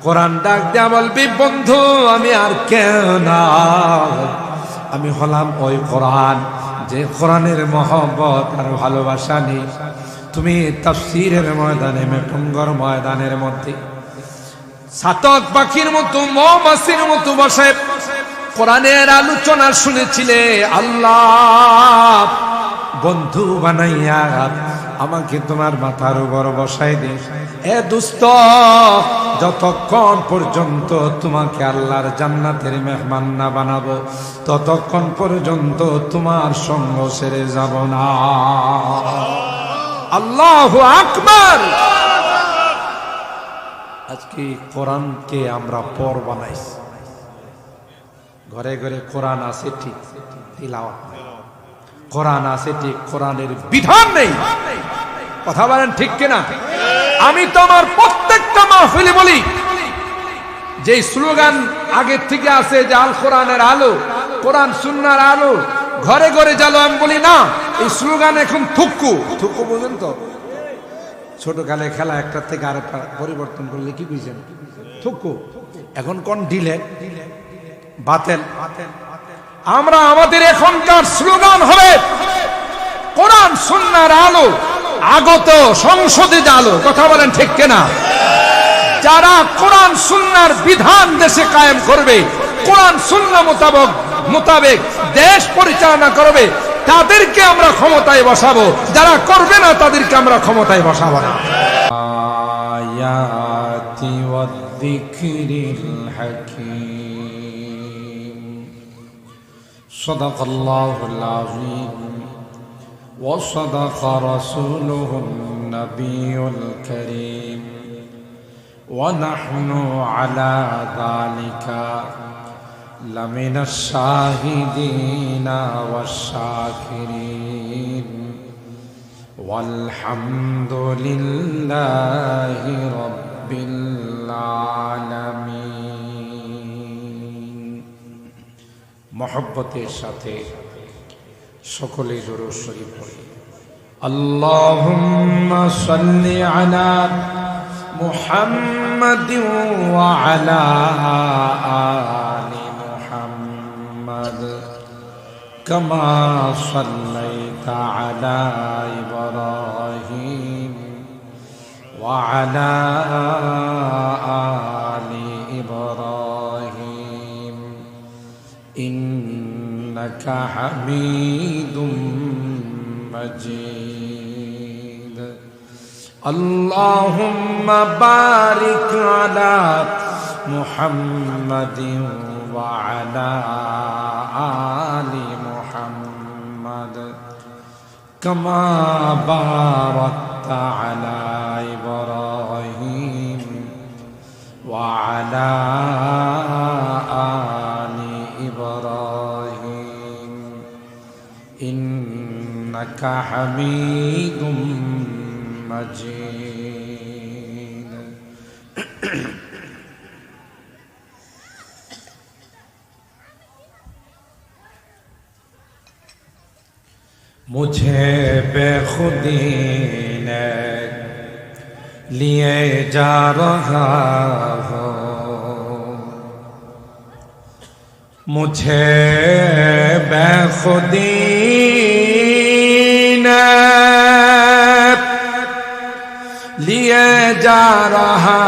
কোরআন ডাক দেয়া বলবি বন্ধু আমি আর কেউ না, আমি হলাম ওই কোরআন যে কোরআনের মহব্বত আর ভালোবাসা নেই। তুমি তাফসীরের ময়দানে, মেটঙ্গর ময়দানের মধ্যে ছাতক পাখির মতো, মৌমাছির মতো বসে কোরআনের আলোচনা শুনেছিলে। আল্লাহ বন্ধু বানাইয়া আমাকে তোমার মাথার উপর বসাই দে। এ দুষ্ট, যতক্ষণ পর্যন্ত তোমাকে আল্লাহর জান্নাতের মেহমান না বানাবো ততক্ষণ পর্যন্ত তোমার সঙ্গ ছেড়ে যাব না। আল্লাহু আকবার। আজকে কোরআনকে আমরা পর বানাইছি। ঘরে ঘরে কোরআন আছে ঠিক, তিলাওয়াত নেই। কোরআন আছে ঠিক, কোরআনের বিধান নেই। কথা বলেন ঠিক কিনা? আমি তো আমার প্রত্যেকটা মাহফিলে বলি যে স্লোগান আগের থেকে আছে যে আল কোরআনের আলো, কোরআন সুন্নাহর আলো, ঘরে ঘরে জ্বালো। আমি বলি না, এই স্লোগান এখন থুক্কু। থুক্কু বুঝেন তো? ছোটকালে খেলা একটা থেকে আরেকটা পরিবর্তন করলে কি বুঝেন? থুক্কু। এখন কোন ঢিলে বাতেল। আমরা আমাদের এখনকার স্লোগান হবে কোরআন সুন্নাহর আলো, আগত সংসদে আলো। কথা বলেন ঠিক কিনা? যারা কোরআন সুন্নাহর বিধান দেশে কায়েম করবে, কোরআন সুন্নাহ মোতাবেক দেশ পরিচালনা করবে, তাদেরকে আমরা ক্ষমতায় বসাবো। যারা করবে না তাদেরকে আমরা ক্ষমতায় বসাবো না। আয়াতি ওয়ায-যিকরিল হাকীম। সাদাকাল্লাহুল আযীম ওয়া সাদাকা রাসূলুহুন নাবিয়্যুল কারীম ওয়া নাহনু আলা যালিকা লামিনাশ শাহিদিনা ওয়াশ-শাকিরিন ওয়ালহামদুলিল্লাহি রাব্বিল আলামিন। মহব্বতের সাথে সকলে দুরূদ শরীফ পড়ি। আল্লাহুম্মা সাল্লি আলা মুহাম্মাদিন ওয়া আলা আলি মুহাম্মাদ কামা সাল্লাইতা আলা ইব্রাহিম ওয়া আলা আলি ইব্রাহিম ইন্নাকা হামিদুম মাজিদ। আল্লাহুম্মা বারিক আলা মুহাম্মাদিন ওয়া আলা আলি মুহাম্মাদ কামা বারাকতা আলা ইব্রাহিম ওয়া আলা আলি ইব্রাহিম ইন্নাকা হামিদুম মাজিদ। मुझे बेखुदी ने लिए जा रहा हो, मुझे बेखुदी ने लिए जा रहा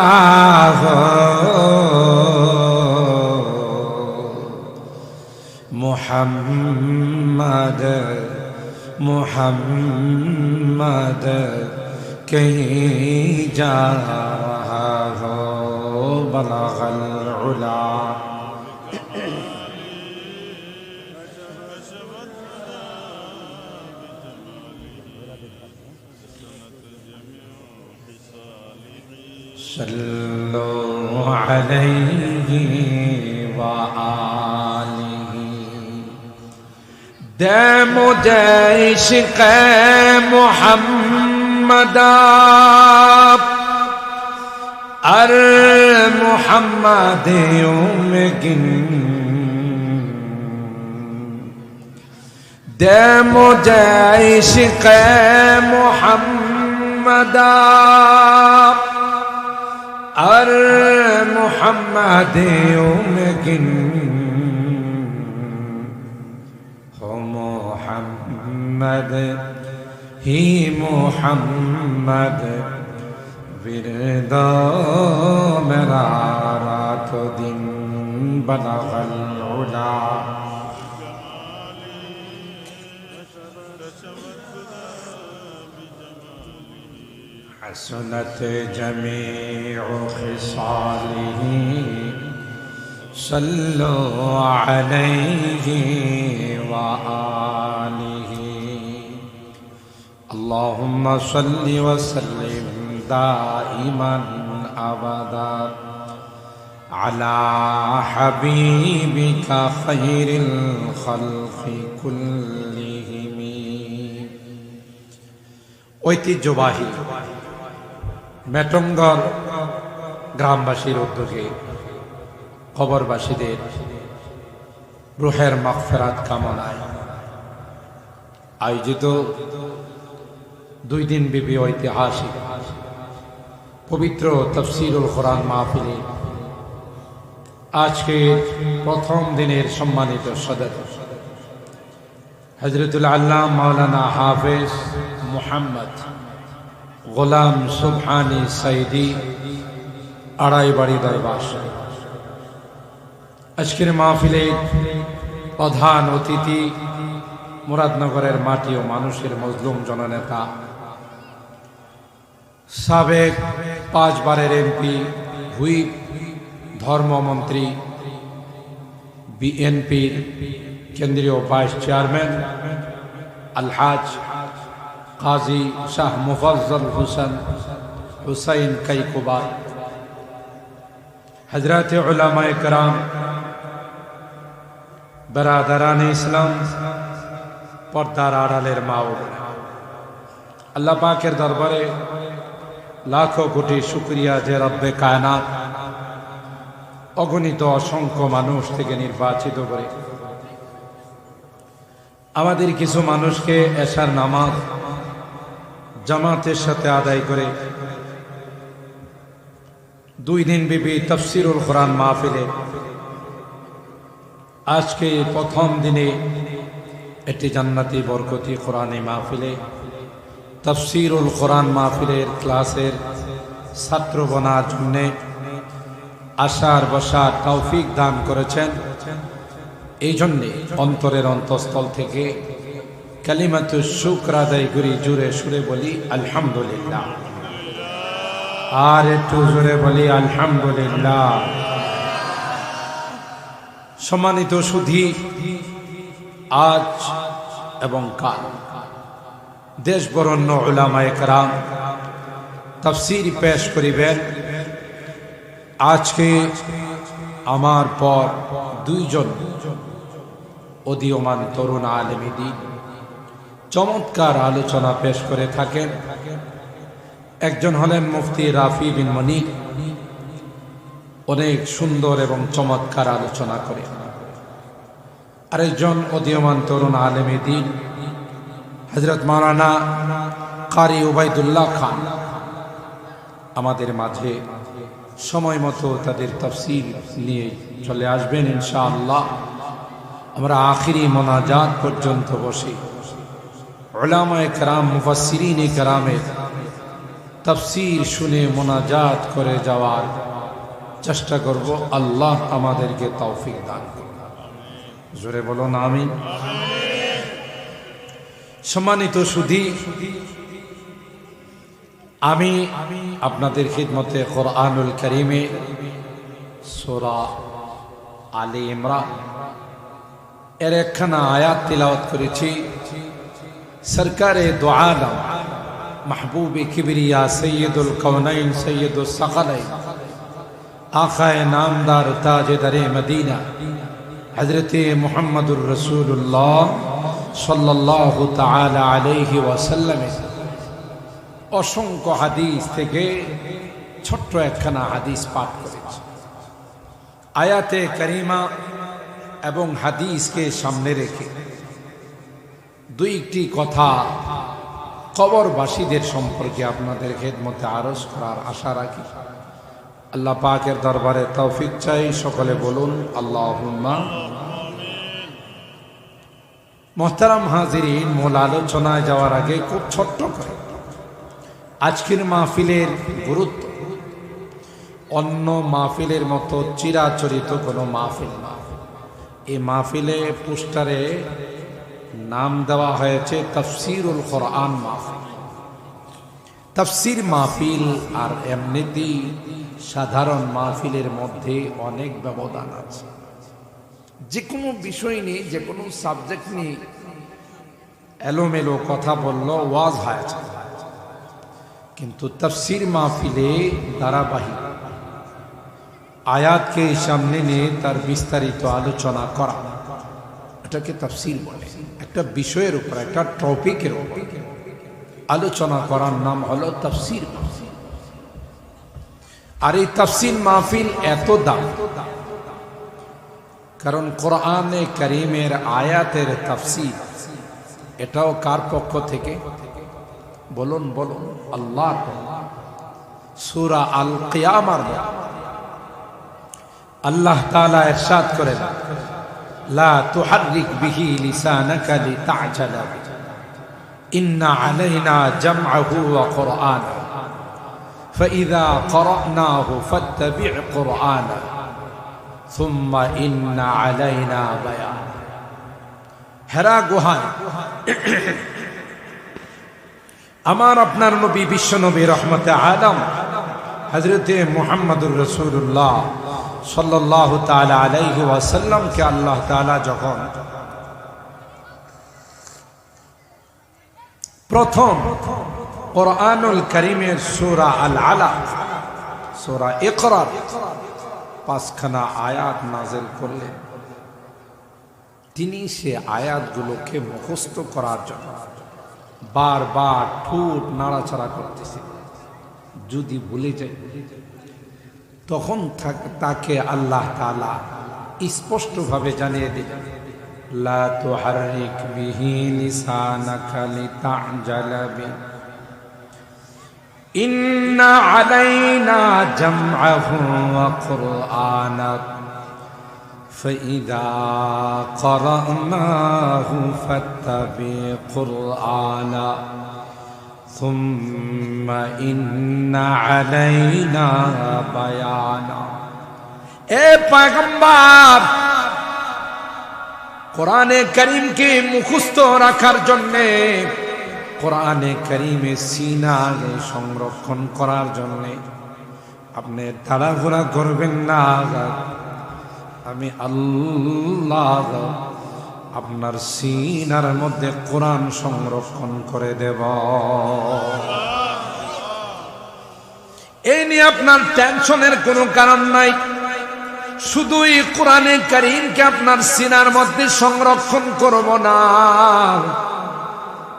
हो, मुहम्मद मुहम्मद कहीं जा रहा हो, बलगल उला। सल्लु अलैहि व आलिहि। दे मुझे इश्क़ मुहम्मद अर मुहम्मदियों में गिन। दे मुझे इश्क़ मुहम्मद अर محمد يمكن هو محمد هي محمد وردا میرا رات و دن بلغ العلا حسنت جميع خصاله صلوا عليه وآله اللهم صل وسلم دائما أبدا على حبيبك خير الخلق كلهم ঐতিহ্যবাহী মেটঙ্গর গ্রামবাসীর উদ্যোগে কবরবাসীদের রূহের মাগফিরাত কামনায় আয়োজিত 2 দিন ব্যাপী ঐতিহাসিক পবিত্র তাফসীরুল কোরআন মাহফিলে আজকে প্রথম দিনের সম্মানিত সদস্য হযরতুল আল্লামা মাওলানা হাফেজ মুহাম্মদ গোলাম সুবহানী সাইদি আড়াইবাড়ি দরবার আজকের মাহফিলে প্রধান অতিথি মুরাদনগরের মাটি ও মানুষের মজলুম জননেতা সাবেক 5 বারের এমপি হুইপ ধর্মমন্ত্রী বিএনপির কেন্দ্রীয় ভাইস চেয়ারম্যান আলহাজ কাজী শাহ মুফাজ্জল হুসাইন কাইকুবা হযরত উলামায়ে কেরাম বেরাদারান ইসলাম পর্দার আড়ালের মা ও বোনেরা আল্লাহ পাকের দরবারে লাখো কোটি শুকরিয়া যে রব্বে কায়নাত অগণিত অসংখ্য মানুষ থেকে নির্বাচিত করে আমাদের কিছু মানুষকে এশার নামাজ জামাতের সাথে আদায় করে 2 দিন ব্যাপী তাফসীরুল কোরআন মাহফিলে আজকে প্রথম দিনে একটি জান্নাতি বরকতি কোরআনী মাহফিলে তাফসীরুল কোরআন মাহফিলের ক্লাসের ছাত্র বনার জন্য আসার বসার তৌফিক দান করেছেন এই জন্য অন্তরের অন্তঃস্থল থেকে কালিমাতু শুকর আদায় করি জোরে সুরে বলি আলহামদুলিল্লাহ আর একটু জোরে বলি আলহামদুলিল্লাহ সম্মানিত সুধী আজ এবং কাল দেশ বরণ্য উলামায়ে কেরাম তাফসীর পেশ করিবেন আজকে আমার পর 2 জন উদীয়মান তরুণ আলেমে দ্বীন চমৎকার আলোচনা পেশ করে থাকেন একজন হলেন মুফতি রাফি বিন মনির অনেক সুন্দর এবং চমৎকার আলোচনা করে আরেকজন উদীয়মান তরুণ আলেমে দ্বীন হযরত মাওলানা কারি উবাইদুল্লাহ খান আমাদের মাঝে সময় মতো তাদের তাফসীর নিয়ে চলে আসবেন ইনশাআল্লাহ আমরা আখিরি মোনাজাত পর্যন্ত বসে উলামায়ে কেরাম মুফাসসিরিনে কেরামের তাফসীর শুনে মোনাজাত করে যাওয়ার চেষ্টা করব আল্লাহ আমাদেরকে তৌফিক দান করুন জোরে বলুন আমিন সম্মানিত সুধী আমি আপনাদের খিদমতে কোরআনুল কারীমে সূরা আলে ইমরান এর একখানা আয়াত তিলাওয়াত করেছি সরকারে দু আলম মাহবুবে কিবরিয়া সৈয়দুল কওনাইন সৈয়দুস সাকালাইন আকায়ে নামদার তাজদারে মদিনা হযরত মুহাম্মদুর রাসূলুল্লাহ সাল্লাল্লাহু তাআলা আলাইহি ওয়াসাল্লাম অসংখ্য হাদিস থেকে ছোট্ট একখানা হাদিস পাঠ করেছি আয়াতে কারিমা এবং হাদিসকে সামনে রেখে 2টি কথা কবরবাসীদের সম্পর্কে আপনাদের খেদমতে আরজ করার আশা রাখি আল্লাহ পাকের দরবারে তৌফিক চাই, সকলে বলুন আল্লাহুম্মা। মোহতারাম হাজিরিন, মূল আলোচনায় যাওয়ার আগে খুব ছোট্ট করে আজকের মাহফিলের গুরুত্ব অন্য মাহফিলের মতো চিরাচরিত কোনো মাহফিল না। এই মাহফিলে পোস্টারে নাম দেওয়া হয়েছে তাফসীরুল কোরআন মাহফিল। তাফসীর মাহফিল আর এমনিতেই সাধারণ মাহফিলের মধ্যে অনেক ব্যবধান আছে। যে কোনো বিষয় নিয়ে, যে কোনো সাবজেক্ট নিয়ে এলোমেলো কথা বললো ওয়াজ হয়েছে, কিন্তু তাফসীর মাহফিলে ধারাবাহিক আয়াতকে সামনে নিয়ে তার বিস্তারিত আলোচনা করা, এটাকে তাফসীর বলে। একটা বিষয়ের উপর, একটা টপিকের উপর আলোচনা করার নাম হলো তাফসীর মাহফিল। আর এই তাফসীর মাহফিল এত দাম, কারণ কোরআনে কারীমের আয়াতের তাফসীর এটাও কার পক্ষ থেকে? বলুন বলুন, আল্লাহর। সূরা আল কিয়ামার আল্লাহ তাআলা ইরশাদ করেন, লা তুহাররিক বিহি লিসানাকা লিতা'জালা বিহি ইন্না আলাইনা জামআহু ওয়া কুরআনা ফাইযা ক্বরা'নাহু ফাত্তাবি' কুরআনা সুম্মা ইন্না আলাইনা বায়ান। হেরা গুহায় আমার আপনার নবী, বিশ্ব নবী, রহমতে আলম হযরতে মুহাম্মদুর রাসূলুল্লাহ সাল্লাল্লাহু তাআলা আলাইহি ওয়াসাল্লামকে আল্লাহ তাআলা যখন প্রথম কোরআনুল কারীমের সূরা আল আলাক, সূরা ইকরা 5খানা আয়াত নাযিল করলেন, তিনি সে আয়াতগুলোকে মুখস্থ করার জন্য বারবার ঠোঁট নাড়াচাড়া করতেছে। যদি ভুলে যায় তখন তাকে আল্লাহ তাআলা স্পষ্টভাবে জানিয়ে দিলেন, লা তুহাররিক বিহি লিসানাকা লিতা'জালা বিহি ইন্না আলাইনা জামআহু ওয়া কুরআনা ফাইযা ক্বরা'নাহু ফাত্তাবি' কুরআনা সুম্মা ইন্না আলাইনা বায়ানা। এ পয়গম্বর, কোরআনে কারীমকে মুখস্থ রাখার জন্য, কোরআনে কারীমে সিনায় সংরক্ষণ করার জন্য আপনি তাড়াহুড়া করবেন না। আমি আল্লাহ আপনার সিনার মধ্যে কোরআন সংরক্ষণ করে দেব। এই নিয়ে আপনার টেনশনের কোনো কারণ নাই। শুধুই কোরআনে কারীমকে আপনার সিনার মধ্যে সংরক্ষণ করব না,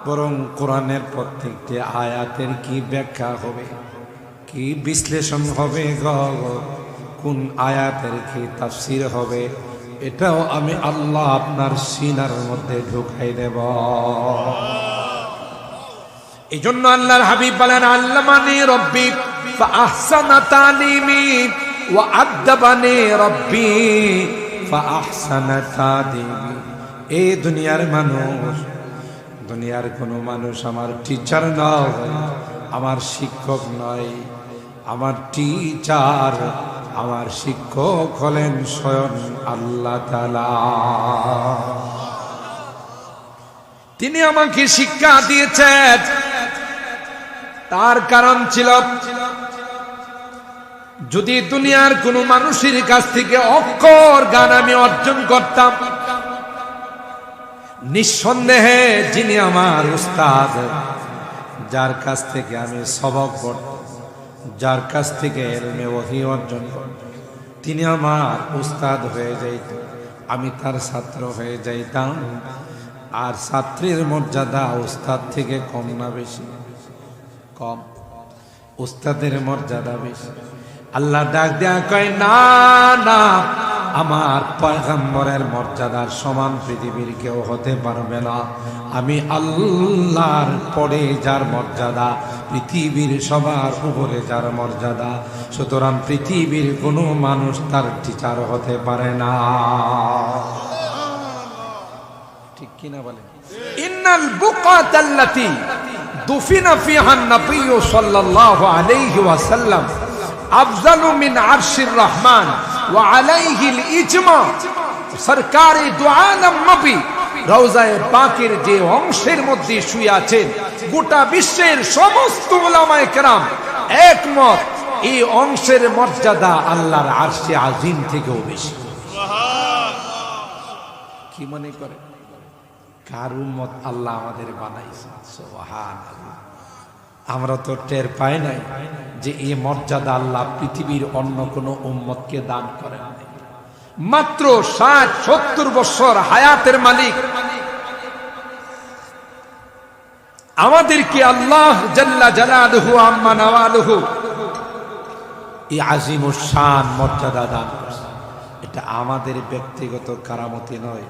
বরং কোরআনের প্রত্যেকটি আয়াতের কি ব্যাখ্যা হবে, কি বিশ্লেষণ হবে, কোন আয়াতের কি তাফসীর হবে, এটাও আমি আল্লাহ আপনার সিনার মধ্যে ঢুকাই দেব। এই জন্য আল্লাহর হাবিব বলেন, আল্লামানি রব্বি ফাআহসানা তালিমি ওয়া আদ্দাবানি রব্বি ফাআহসানা তাদিবি। এই দুনিয়ার মানুষ, দুনিয়ার কোনো মানুষ আমার টিচার নয়, আমার শিক্ষক নয়। আমার টিচার, আমার শিক্ষক হলেন স্বয়ং আল্লাহ তাআলা। তিনি আমাকে শিক্ষা দিয়েছেন, তার কারণ ছিল যদি দুনিয়ার কোন মানুষের কাছ থেকে অক্ষর জ্ঞান আমি অর্জন করতাম, নিঃসন্দেহে যিনি আমার উস্তাদ, যার কাছ থেকে আমি সবক পড়তাম, যার কাছ থেকে ইলমে ওহী অর্জন করতাম, তিনি আমার উস্তাদ হয়ে যাইত, আমি তার ছাত্র হয়ে যাইতাম। আর ছাত্রের মর্যাদা উস্তাদ থেকে কম না বেশি? কম। উস্তাদের মর্যাদা বেশি। আল্লাহ ডাক দেয়া কয়, না না, আমার পয়গম্বরের মর্যাদার সমান পৃথিবীর কেউ হতে পারবে না। আমি আল্লাহর পরে যার মর্যাদা, পৃথিবীর সবার উপরে যার মর্যাদা, সুতরাং পৃথিবীর কোনো মানুষ তার টিচার হতে পারে না। ঠিক কিনা বলেন? ইন্নাল বুকাতাল্লাতি দুফিনা ফিহা নবী সাল্লাল্লাহু আলাইহি ওয়াসাল্লাম আফজালু মিন আরশির রহমান ওয়া আলাইহিল ইজমা। সরকারে দু আলম নবী রওজায়ে পাকের যে অংশের মধ্যে শুয়ে আছেন, গোটা বিশ্বের সমস্ত উলামায়ে কেরাম একমত, এই অংশের মর্যাদা আল্লাহর আরশে আজিম থেকেও বেশি। কি মনে করে কার উম্মত আল্লাহ আমাদের বানাইছে? সুবহানাল্লাহ। আমরা তো টের পাই নাই যে এই মর্যাদা আল্লাহ পৃথিবীর অন্য কোনো উম্মতকে দান করেন নাই। মাত্র 60-70 বছর হায়াতের মালিক আমাদেরকে আল্লাহ জাল্লা জালালুহু আম্মা নাওয়ালুহু এই আজিমুশ শান মর্যাদা দান করেছে। এটা আমাদের ব্যক্তিগত কারামতি নয়,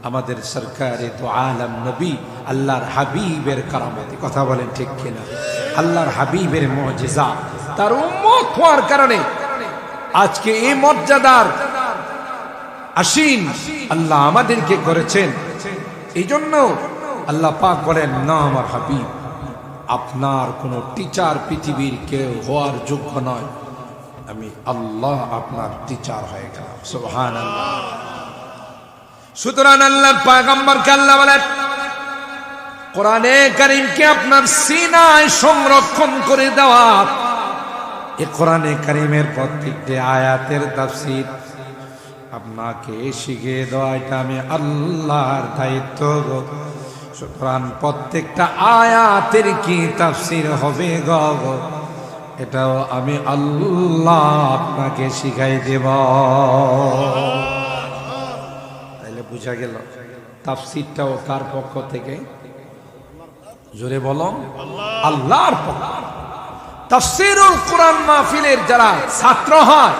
আমাদের সরকারে দু আলম নবী আল্লাহর হাবিবের কারামতি। কথা বলেন ঠিক কিনা? আল্লাহর হাবিবের মুজিজা, তার উম্মত হওয়ার কারণে আজকে এই মর্যাদার আসীন আল্লাহ আমাদেরকে করেছেন। এই জন্য আল্লাহ পাক বলেন, না আমার হাবিব, আপনার কোন টিচার পৃথিবীর কেউ হওয়ার যোগ্য নয়, আমি আল্লাহ আপনার টিচার হয়ে গেলাম। সুবহানাল্লাহ। সুতরাং আল্লাহর পয়গম্বরকে আল্লাহ বলেন, কোরআনে কারীমকে আপনার সিনায় সংরক্ষণ করে দেওয়া। এই কোরআনে কারীমের প্রত্যেকটি আয়াতের তাফসীর আপনাকে শিখিয়ে দেওয়া, এটা আমি আল্লাহর দায়িত্ব। সুতরাং প্রত্যেকটা আয়াতের কি তাফসীর হবে গো, এটাও আমি আল্লাহ আপনাকে শিখাই দেব। তাইলে বুঝা গেল তাফসীরটাও কার পক্ষ থেকে? জোরে বলো, আল্লাহর পক্ষ। তাফসীরুল কোরআন মাহফিলের যারা ছাত্র হয়,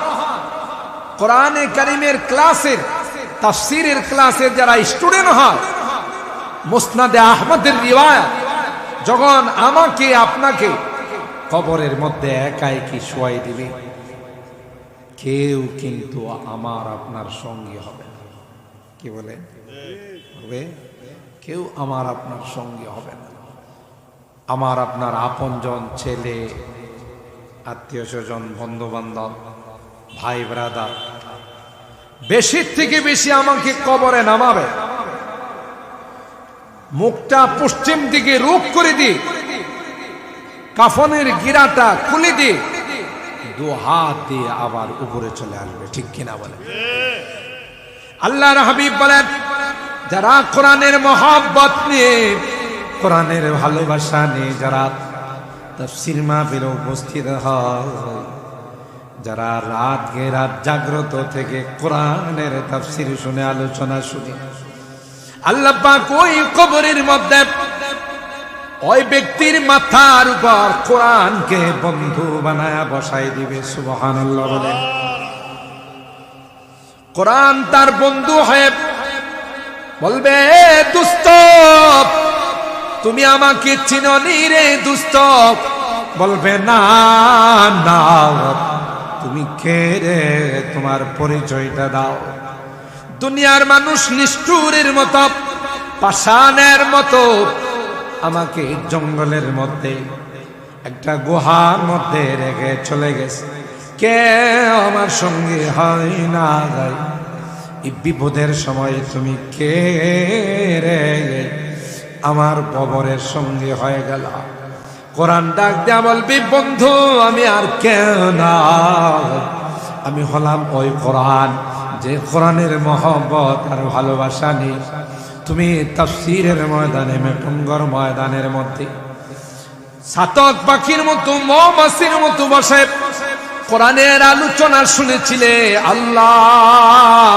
কোরআনে কারীমের ক্লাসের তাফসীরের ক্লাসের যারা স্টুডেন্ট হয়, মুসনাদে আহমদের রিওয়ায়াত যখন আমাকে আপনাকে কবরের মধ্যে একাই কি শোয়াই দিবে, কেউ কিন্তু আমার আপনার সঙ্গী হবে না। কি বলে হবে? কেউ আমার আপনার সঙ্গী হবে না। আমার আপনার আপনজন, ছেলে, আত্মীয় স্বজন, বন্ধু বান্ধব, ভাই ব্রাদার, বেশির থেকে বেশি আমাকে কবরে নামাবে, মুখটা পশ্চিম দিকে রূপ করে দিয়ে, কাফনের গিরাটা খুলে দিয়ে, দু হাত দিয়ে আবার উপরে চলে আসবে। ঠিক কিনা বলে? আল্লাহর হাবিব বলেন, যারা কোরআনের মহব্বত নিয়ে, কোরআনের ভালোবাসা নিয়ে যারা তাফসীর মাহফিলে উপস্থিত হয়, যারা রাত জাগ্রত থেকে কোরআনের তাফসীর শুনে, আলোচনা শুনে, আল্লাহ পাক ওই কবরের মধ্যে ওই ব্যক্তির মাথার উপর কোরআনকে বন্ধু বানায়া বসাই দিবে। সুবহানাল্লাহ বলেন। কোরআন তার বন্ধু হয়ে বলবে, দুস্ত তুমি আমাকে চিননি রে দুস্ত। বলবে, না না, তুমি কে রে, তোমার পরিচয়টা দাও। দুনিয়ার মানুষ নিষ্ঠুরের মতো, পাষাণের মতো আমাকে জঙ্গলের মধ্যে একটা গুহার মধ্যে রেখে চলে গেছে, কে আমার সঙ্গে হয় না যায়। এই বিপদের সময় তুমি কে রে আমার কবরের সঙ্গে হয়ে গেল। কোরআন ডাক দেয়া বলবি, বন্ধু আমি আর কেউ না, আমি হলাম ওই কোরআন, যে কোরআনের মহব্বত আর ভালোবাসা নেই। তুমি তাফসীরের ময়দানে, মেটুঙ্গর ময়দানের মধ্যে সাতক পাখির মতো, মৌমাছির মতো বসে কোরআনের আলোচনা শুনেছিলে, আল্লাহ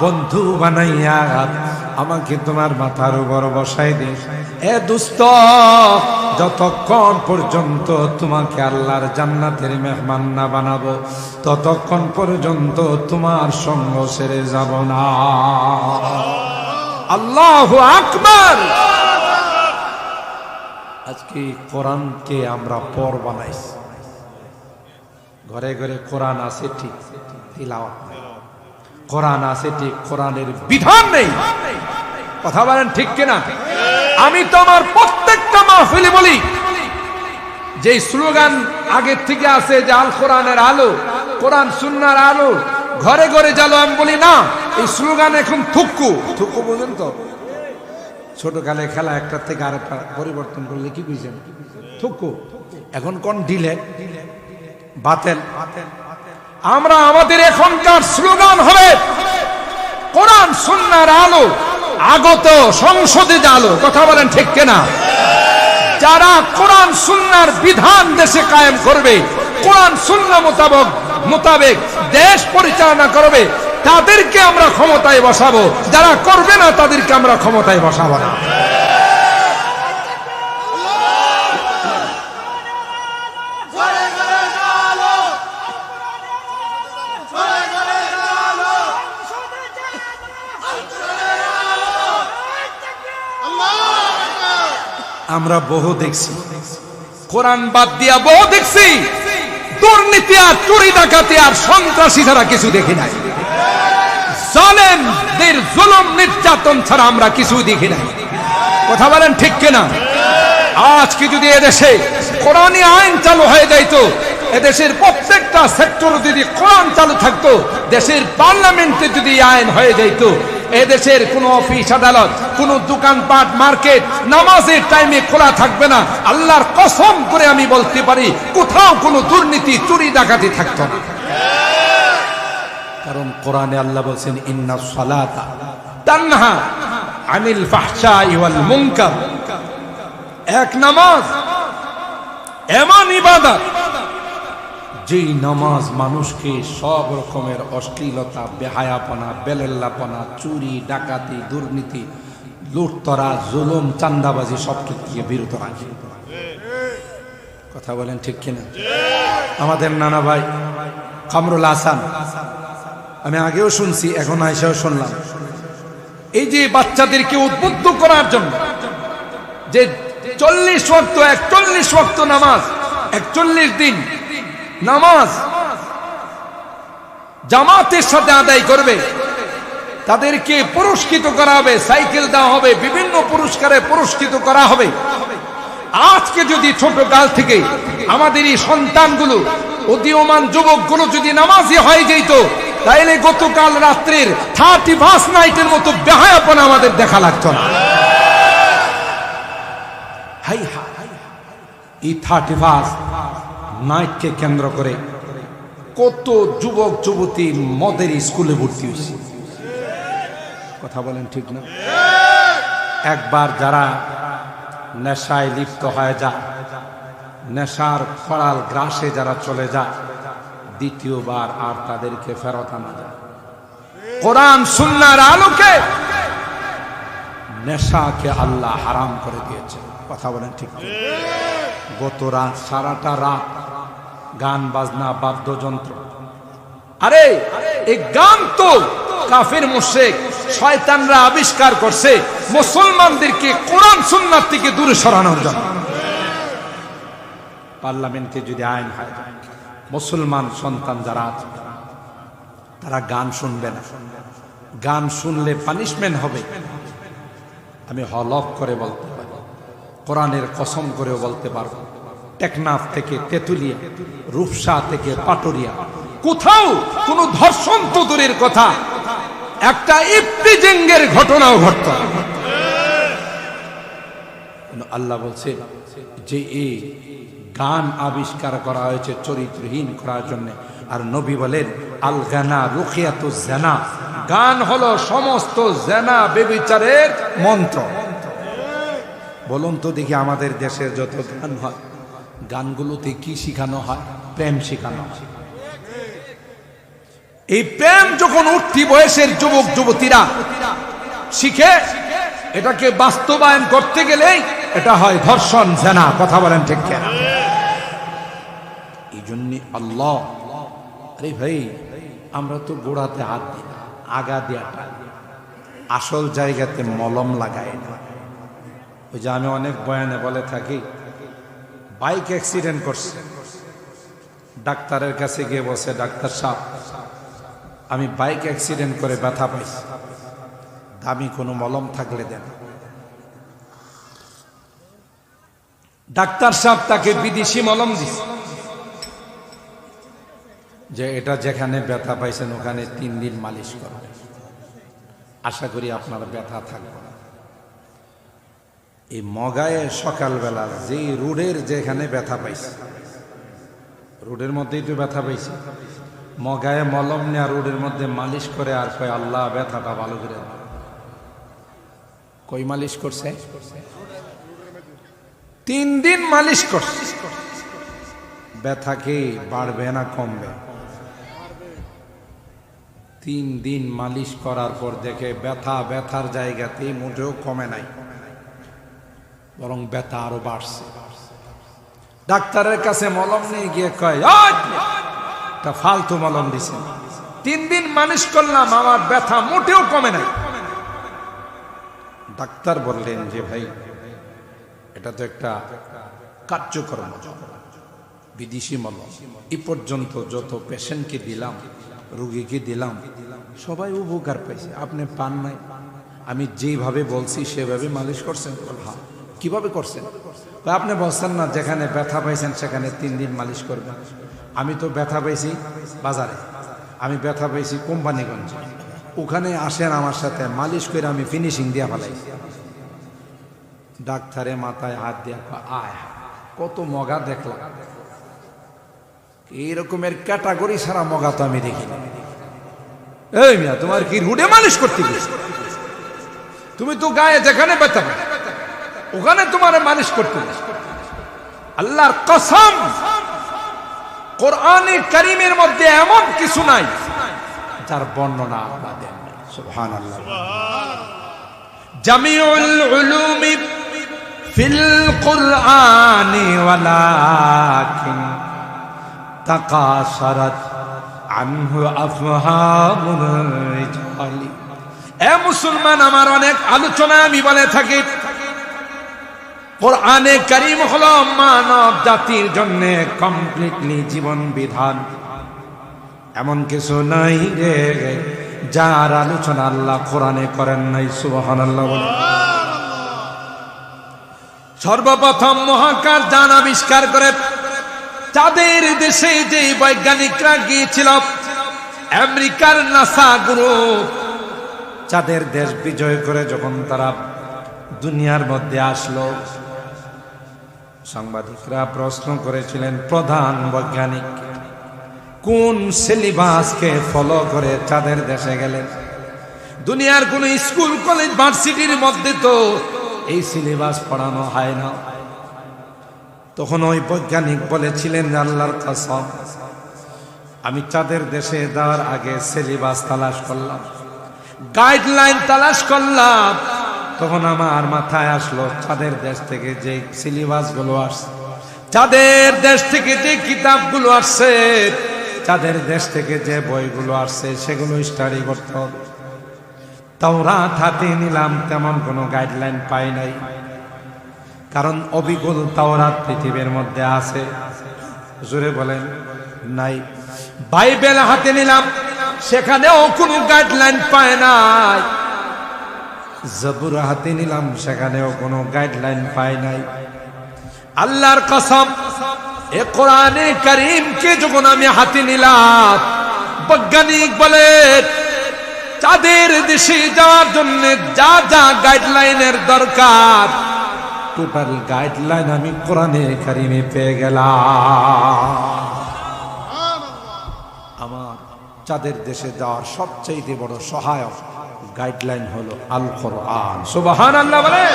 বন্ধু বানাইয়া আমাকে তোমার মাথার উপর বসাই দে। এ দুস্থ, যতক্ষণ পর্যন্ত তোমাকে আল্লাহর জান্নাতের মেহমান না বানাবো ততক্ষণ পর্যন্ত তোমার সঙ্গ ছেড়ে যাব না। আল্লাহু আকবার। আজকে কোরআনকে আমরা পর বানাইছি। ঘরে ঘরে কোরআন আছে ঠিক, তিলাওয়াত নাই। কোরআন আছে ঠিক, কোরআনের বিধান নেই। কথা বলেন ঠিক কিনা? আমি তো আমার প্রত্যেকটা মাহফিলে বলি, যে স্লোগান আগের থেকে আছে যে আল কোরআনের আলো, কোরআন সুন্নাহর আলো, ঘরে ঘরে জ্বালো, আমি বলি না, এই স্লোগান এখন থুক্কু। থুক্কু বুঝেন তো? ছোটকালে খেলা একটা থেকে আরেকটা পরিবর্তন করলে কি বুঝেন? থুক্কু। এখন কোন ডিলে বাতেল। আমরা আমাদের এখনকার স্লোগান হবে কোরআন সুন্নাহর আলো, আগত সংসদে আলো। কথা বলেন ঠিক কিনা? যারা কোরআন সুন্নাহর বিধান দেশে কায়েম করবে, কোরআন সুন্নাহ মোতাবেক দেশ পরিচালনা করবে, তাদেরকে আমরা ক্ষমতায় বসাবো। যারা করবে না তাদেরকে আমরা ক্ষমতায় বসাবো না। আমরা বহু দেখছি, কোরআন বাদ দিয়া বহু দেখছি, দুর্নীতি আর চুরি ডাকাতি আর সন্ত্রাসী ছাড়া কিছু দেখি নাই। জালেমদের জুলুম নির্যাতন ছাড়া আমরা কিছুই দেখি নাই। কথা বলেন ঠিক কিনা? আজকে যদি এদেশে কোরআনী আইন চালু হয়ে যাইতো, এদেশের প্রত্যেকটা সেক্টরে যদি কোরআন চালু থাকতো, দেশের পার্লামেন্টে যদি আইন হয়ে যাইতো, এদেশের কোনো অফিস আদালত, কোনো দোকানপাট, মার্কেট নামাজের টাইমে খোলা থাকবে না। আল্লাহর কসম করে আমি বলতে পারি, কোথাও কোনো দুর্নীতি চুরি ডাকাতি থাকতো না। কারণ কোরআনে আল্লাহ বলছেন ইন্নাস সালাতা তানহা আনিল ফাহশাই ওয়াল মুনকার। এক নামাজ এমন ইবাদত, যেই নামাজ মানুষকে সব রকমের অশ্লীলতা, বেহায়াপনা, বেলেল্লাপনা, চুরি ডাকাতি, দুর্নীতি, লুটতরা, জুলুম, চান্দাবাজি সব থেকে বিরত রাখে। কথা বলেন ঠিক কিনা? আমাদের নানা ভাই কামরুল হাসান, আমি আগেও শুনছি, এখন আইসাও শুনলাম, এই যে বাচ্চাদেরকে উদ্বুদ্ধ করার জন্য যে 41 ওয়াক্ত নামাজ, 41 দিন নামাজ জামাতের সাথে আদায় করবে, তাদেরকে পুরস্কৃত করা হবে, সাইকেল দেওয়া হবে, বিভিন্ন পুরস্কারে পুরস্কৃত করা হবে। আজকে যদি ছোট কাল থেকে আমাদের এই সন্তানগুলো, উদীয়মান যুবকগুলো যদি নামাজি হয়ে যেত, তাইলে গতকাল রাত্রির 31 নাইটের মতো বেহায়াপনা আমাদের দেখা লাগতো না। হাই হাই, এই 31 নাইটকে কেন্দ্র করে কত যুবক যুবতী মদের স্কুলে ভর্তি হয়েছে। কথা বলেন ঠিক না? একবার যারা নেশায় লিপ্ত হয়ে যায়, নেশার খরাল গ্রাসে যারা চলে যায়, দ্বিতীয়বার আর তাদেরকে ফেরত আনা যায়। কোরআন সুন্নাহর আলোকে নেশাকে আল্লাহ হারাম করে দিয়েছে। কথা বলেন ঠিক না? গত রাত, সারাটা রাত গান বাজনা, বাদ্যযন্ত্র। আরে এই গান তো কাফির মুশরিক শয়তানরা আবিষ্কার করছে মুসলমানদেরকে কোরআন সুন্নাহ থেকে দূরে সরানোর জন্য। পার্লামেন্টে যদি আইন হয়, মুসলমান সন্তান যারা আছে তারা গান শুনবে না, গান শুনলে পানিশমেন্ট হবে। আমি হলফ করে বলতে পারি, কোরআনের কসম করেও বলতে পারবো, টেকনাফ থেকে তেতুলিয়া, রূপসা থেকে পাটুরিয়া, কোথাও কোনো ধর্ষণ তো দূরের কথা, একটা ইফতিজিংয়ের ঘটনাও ঘটত। আল্লাহ বলছে যে এই গান আবিষ্কার করা হয়েছে চরিত্রহীন করার জন্য। আর নবী বলেন আল গানা রুকিয়াতুজ জানা, গান হলো সমস্ত জানা ব্যভিচারের মন্ত্র। বলুন তো দেখি, আমাদের দেশের যত গান হয়, গানগুলোতে কি শিখানো হয়? প্রেম শিখানো হয়। এই প্রেম যখন উঠতি বয়সের যুবক যুবতীরা শিখে এটাকে বাস্তবায়ন করতে গেলেই এটা হয় ধর্ষণ, জেনা। কথা বলেন ঠিক কিনা? এই জন্য আল্লাহ, আরে ভাই আমরা তো গোড়াতে হাত দিই না, আগা দেওয়াটা আসল জায়গাতে মলম লাগাই না। ওই যে আমি অনেক বয়ানে বলে থাকি, বাইক অ্যাক্সিডেন্ট করছে, ডাক্তারের কাছে গিয়ে বসে, ডাক্তার সাহেব আমি বাইক অ্যাক্সিডেন্ট করে ব্যথা পাইছি, দামি কোনো মলম থাকলে দেন। ডাক্তার সাহেব তাকে বিদেশি মলম দিছে, যে এটা যেখানে ব্যথা পাইছেন ওখানে 3 দিন মালিশ করবে, আশা করি আপনার ব্যথা থাকবে না। এই মগায়ে সকালবেলা যে রোডের যেখানে ব্যথা পাইছে, রোডের মধ্যেই তো ব্যথা পাইছে, মগায়ে মলম নেয়া রোডের মধ্যে মালিশ করে আর কয় আল্লাহ ব্যথাটা ভালো করে দাও। কই মালিশ করছে? 3 দিন মালিশ করছে। ব্যথা কি বাড়বে না কমবে? 3 দিন মালিশ করার পর দেখে ব্যথার জায়গাতেই মোটেও কমে নাই, বরং ব্যথা আরো বাড়ছে। ডাক্তারের কাছে মলম নিয়ে গিয়ে কয় তা ফালতু মলম দিছেন, 3 দিন মালিশ করলাম আমার ব্যথা মোটেও কমে নাই। ডাক্তার বললেন যে ভাই এটা তো একটা কার্যকর্ম, বিদেশি মলম। এই পর্যন্ত যত পেশেন্টকে দিলাম, রোগীকে দিলাম, সবাই উপকার পাইছে, আপনি পান নাই? আমি যেভাবে বলছি সেভাবে মালিশ করছেন? হ্যাঁ। কিভাবে করছেন? আপনি বলছেন না যেখানে ব্যথা পাইছেন সেখানে 3 দিন মালিশ করবেন। আমি তো ব্যথা পাইছি বাজারে, আমি ব্যথা পাইছি কোম্পানিগঞ্জে, ওখানে আসেন আমার সাথে, মালিশ করে আমি ফিনিশিং দিয়া ফেলাইছি। ডাক্তারে মাথায় হাত দিয়া আয় কত মগা দেখলাম, এইরকমের ক্যাটাগরি সারা মগা তো আমি দেখিনি। এই মিয়া তোমার কি রুডে মালিশ করতে গেছে? তুমি তো গায়ে যেখানে ব্যথা পাই ওখানে তোমার মালিশ করতে গেছে। আল্লাহর কসম, কোরআনে কারীমের মধ্যে এমন কিছু নাই যার বর্ণনা আল্লাহ দেন। সুবহানাল্লাহ। জামিউল উলুমি ফিল কুরআনি ওয়ালাকিন তাকাসারাত আনহু আফহামুল রিজালি। এ মুসলমান, আমার অনেক আলোচনা আমি বলে থাকি, কোরআনে কারীম হলো মানব জাতির জন্য কমপ্লিটলি জীবন বিধান। এমন কিছু নাই রে যার আলোচনা আল্লাহ কোরআনে করেন নাই। সুবহানাল্লাহ বলে। সর্বপ্রথম মহাকাশ যান আবিষ্কার করে চাঁদের দেশে যে বৈজ্ঞানিকরা গিয়েছিল, আমেরিকার নাসা গ্রুপ, চাঁদের দেশ বিজয় করে যখন তারা দুনিয়ার মধ্যে আসলো, সাংবাদিকরা প্রশ্ন করেছিলেন প্রধান বৈজ্ঞানিক কোন সিলেবাসকে ফলো করে চাঁদের দেশে গেলেন। দুনিয়ার কোন স্কুল কলেজ ভার্সিটির মধ্যে তো এই সিলেবাস পড়ানো হয় না। তখন ওই বৈজ্ঞানিক বলেছিলেন, আল্লাহর কসম, আমি চাঁদের দেশে যাওয়ার আগে সিলেবাস তালাশ করলাম, গাইডলাইন তালাশ করলাম। তখন আমার মাথায় আসলো চাঁদের দেশ থেকে যে সিলেবাস গুলো আসছে, চাঁদের দেশ থেকে যে কিতাবগুলো আসছে, চাঁদের দেশ থেকে যে বইগুলো আসছে সেগুলো স্টাডি করতে হবে। তাওরাত হাতে নিলাম, তেমন কোনো গাইডলাইন পাই নাই, কারণ অবিকল তাওরাত পৃথিবীর মধ্যে আছে। জোরে বলেন নাই। বাইবেল হাতে নিলাম, সেখানেও কোনো গাইডলাইন পায় নাই। জবুর হাতে নিলাম, সেখানেও কোনো গাইডলাইন পায় নাই। আল্লাহর কসম, এ কোরআনে কারীমকে যখন আমি হাতে নিলাম, বৈজ্ঞানিক বলে চাঁদের দেশে যাওয়ার জন্য যা যা গাইডলাইনের দরকার, টোটাল গাইডলাইন আমি কোরআনে কারীমে পেয়ে গেলাম। আমার চাঁদের দেশে যাওয়ার সবচেয়ে বড় সহায়ক গাইডলাইন হলো আল কোরআন। সুবহানাল্লাহ বলে।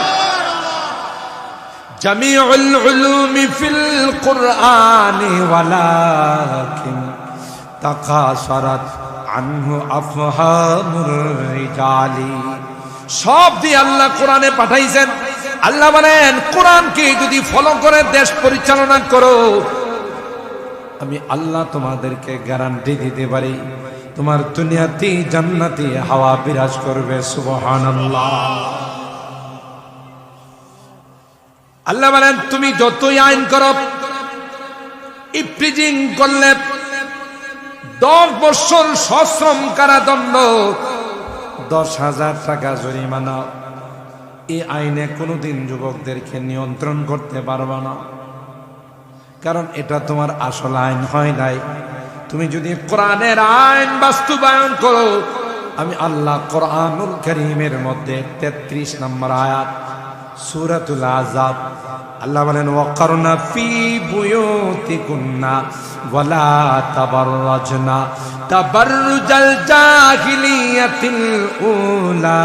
জামিউল উলুমি ফিল কুরআনি ওয়ালাকিন তাকাসারাত আনহু আফহামুর রিজালি। সব দিয়ে আল্লাহ কোরআনে পাঠাইছেন। আল্লাহ বলেন কোরআনকে যদি ফলো করে দেশ পরিচালনা করো, আমি আল্লাহ তোমাদেরকে গ্যারান্টি দিতে পারি তোমার দুনিয়াতে জান্নাতি হাওয়া বিরাজ করবে। সুবহানাল্লাহ। আল্লাহ বলেন তুমি যতই আইন করো, ইফটিজিং করলে 10 বছর সশ্রম কারাদণ্ড, 10,000 টাকা জরিমানা, এই আইনে কোনোদিন যুবকদেরকে নিয়ন্ত্রণ করতে পারবে না, কারণ এটা তোমার আসল আইন হয় নাই। তুমি যদি কোরআনের আইন বাস্তবায়ন করো, আমি আল্লাহ কোরআনুল কারীমের মধ্যে 33 নম্বর আয়াত সূরাতুল আযাব আল্লাহ বলেন ওয়াকারনা ফি বুয়ুতিকুন্না ওয়ালা তাবাররাজনা তাবাররুজাল জাহিলিয়াতিল উলা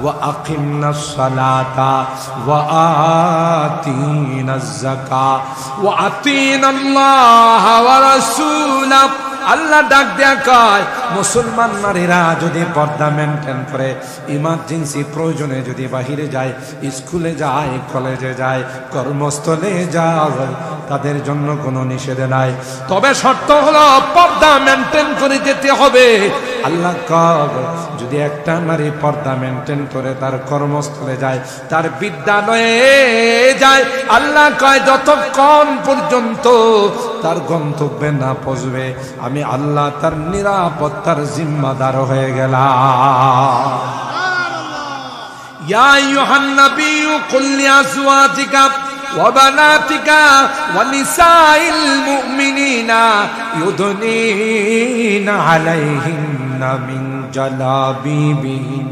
ওয়া আকিমনাস সালাতা ওয়া আতিনাজ যাকাত ওয়া আতিনাল্লাহা ওয়া রাসূলাহু। আল্লাহ ডাক দেয়া কয় মুসলমান নারীরা যদি পর্দা মেনটেন করে, ইমার্জেন্সি প্রয়োজনে যদি বাহিরে যায়, স্কুলে যায়, কলেজে যায়, কর্মস্থলে যায়, তাদের জন্য কোনো নিষেধ নাই, তবে শর্ত হলো পর্দা মেনটেন করে যেতে হবে। আল্লাহ কয় যদি একটা নারী পর্দা মেনটেন করে তার কর্মস্থলে যায়, তার বিদ্যালয়ে যায়, আল্লাহ কয় যতক্ষণ পর্যন্ত তার গন্তব্যে না পৌঁছবে, আমি আল্লাহ তার নিরাপত্তার জিম্মাদার হয়ে গেলাম। ইয়া আইয়ুহান নাবিয়্যু কুল লিআজওয়াজিকা ওয়া বানাতিকা ওয়া নিসাইল মুমিনিনা ইউদনিনা আলাইহিন্না মিন জালাবিবিহিন